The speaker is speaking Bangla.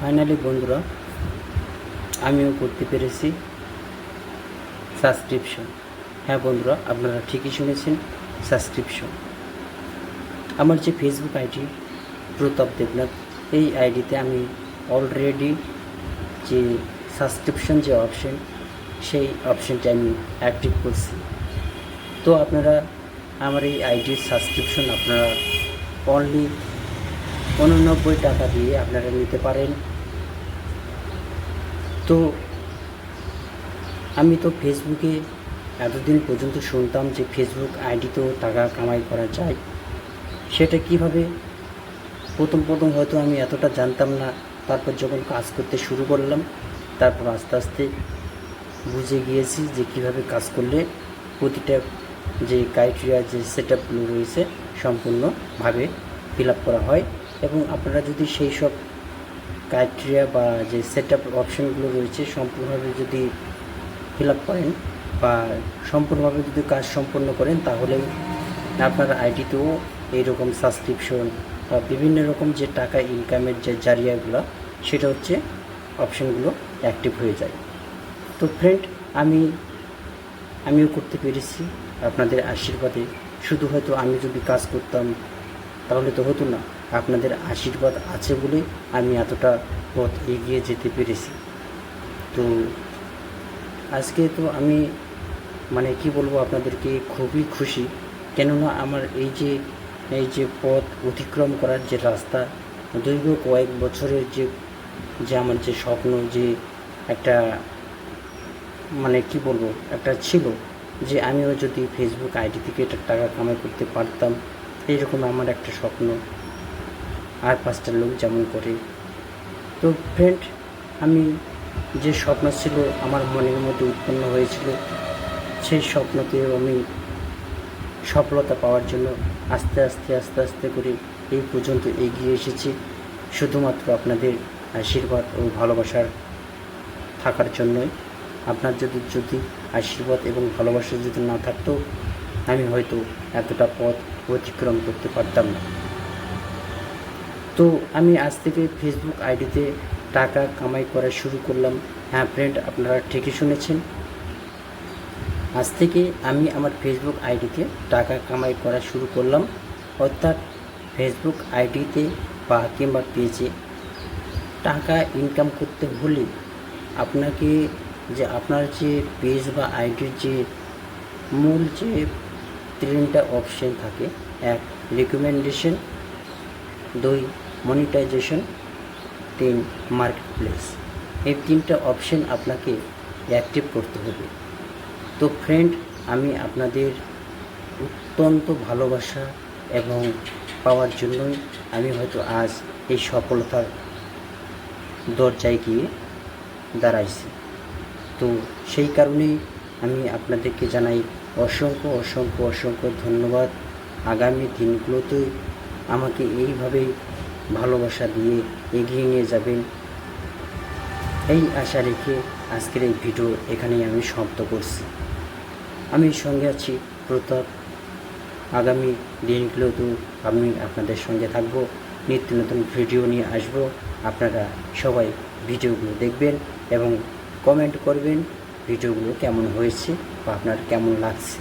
ফাইনালি বন্ধুরা আমিও করতে পেরেছি সাবস্ক্রিপশন। হ্যাঁ বন্ধুরা, আপনারা ঠিকই শুনেছেন, সাবস্ক্রিপশন। আমার যে ফেসবুক আইডি প্রতাপ দেবনাথ, এই আইডিতে আমি অলরেডি যে সাবস্ক্রিপশন যে অপশন, সেই অপশনটা আমি অ্যাক্টিভ করছি। তো আপনারা আমার এই আইডির সাবস্ক্রিপশন আপনারা অনলি 89 টাকা দিয়ে আপনারা নিতে পারেন। তো আমি তো ফেসবুকে এতদিন পর্যন্ত শুনতাম যে ফেসবুক আইডিতেও টাকা কামাই করা যায়। সেটা কিভাবে প্রথম হয়তো আমি এতটা জানতাম না। তারপর যখন কাজ করতে শুরু করলাম, তারপর আস্তে আস্তে বুঝে গিয়েছি যে কিভাবে কাজ করলে প্রতিটা যে ক্রাইটেরিয়া যে সেট আপগুলো রয়েছে সম্পূর্ণভাবে ফিল আপ করা হয়। এবং আপনারা যদি সেই সব ক্রাইটেরিয়া বা যে সেট আপ অপশানগুলো রয়েছে সম্পূর্ণভাবে যদি ফিল আপ করেন বা সম্পূর্ণভাবে যদি কাজ সম্পন্ন করেন, তাহলেই আপনার আইডিতেও এইরকম সাবস্ক্রিপশন বা বিভিন্ন রকম যে টাকা ইনকামের যে জারিয়াগুলো, সেটা হচ্ছে অপশানগুলো অ্যাক্টিভ হয়ে যায়। তো ফ্রেন্ড, আমিও করতে পেরেছি আপনাদের আশীর্বাদে। শুধু হয়তো আমি যদি কাজ করতাম তাহলে তো হতো না, আপনাদের আশীর্বাদ আছে বলে আমি এতটা পথ এগিয়ে যেতে পেরেছি। তো আজকে তো আমি কি বলবো আপনাদেরকে, খুবই খুশি। কেননা আমার এই যে পথ অতিক্রম করার যে রাস্তা, দীর্ঘ কয়েক বছরের যে আমার যে স্বপ্ন, যে একটা কি বলবো, একটা ছিল যে আমিও যদি ফেসবুক আইডি থেকে টাকা কামাই করতে পারতাম, এইরকম আমার একটা স্বপ্ন, আর 5টা লোক যেমন করে। তো ফ্রেন্ড, আমি যে স্বপ্ন ছিল আমার মনের মধ্যে উৎপন্ন হয়েছিল, সেই স্বপ্নতেও আমি সফলতা পাওয়ার জন্য আস্তে আস্তে করে এই পর্যন্ত এগিয়ে এসেছি, শুধুমাত্র আপনাদের আশীর্বাদ ও ভালোবাসার থাকার জন্যই। আপনার যদি আশীর্বাদ এবং ভালোবাসা যদি না থাকতো, আমি হয়তো এতটা পথ অতিক্রম করতে পারতাম না। তো আমি আজ থেকে ফেসবুক আইডিতে টাকা কামাই করা শুরু করলাম। হ্যাঁ ফ্রেন্ড, আপনারা ঠিকই শুনেছেন, আজ থেকে আমি আমার ফেসবুক আইডিতে টাকা কামাই করা শুরু করলাম। অর্থাৎ ফেসবুক আইডিতে বা কিংবা পেজে টাকা ইনকাম করতে হলে আপনাকে যে আপনার যে পেজ বা আইডির যে মূল যে 3টা অপশন থাকে, 1 রিকমেন্ডেশন, 2 মনিটাইজেশন, 3 মার্কেট প্লেস, এই 3টা অপশন আপনাকে অ্যাক্টিভ করতে হবে। তো ফ্রেন্ড, আমি আপনাদের অত্যন্ত ভালোবাসা এবং পাওয়ার জন্যই আমি হয়তো আজ এই সফলতার দরজায় গিয়ে দাঁড়াইছি। তো সেই কারণেই আমি আপনাদেরকে জানাই অসংখ্য ধন্যবাদ। আগামী দিনগুলোতে আমাকে এইভাবেই ভালোবাসা দিয়ে এগিয়ে নিয়ে যাবেন, এই আশা রেখে আজকের এই ভিডিও এখানেই আমি সমাপ্ত করছি। আমি সঙ্গে আছি প্রতাপ। আগামী দিনগুলোতেও আমি আপনাদের সঙ্গে থাকব, নিত্য নতুন ভিডিও নিয়ে আসব। আপনারা সবাই ভিডিওগুলো দেখবেন এবং কমেন্ট করবেন ভিডিওগুলো কেমন হয়েছে বা আপনার কেমন লাগছে।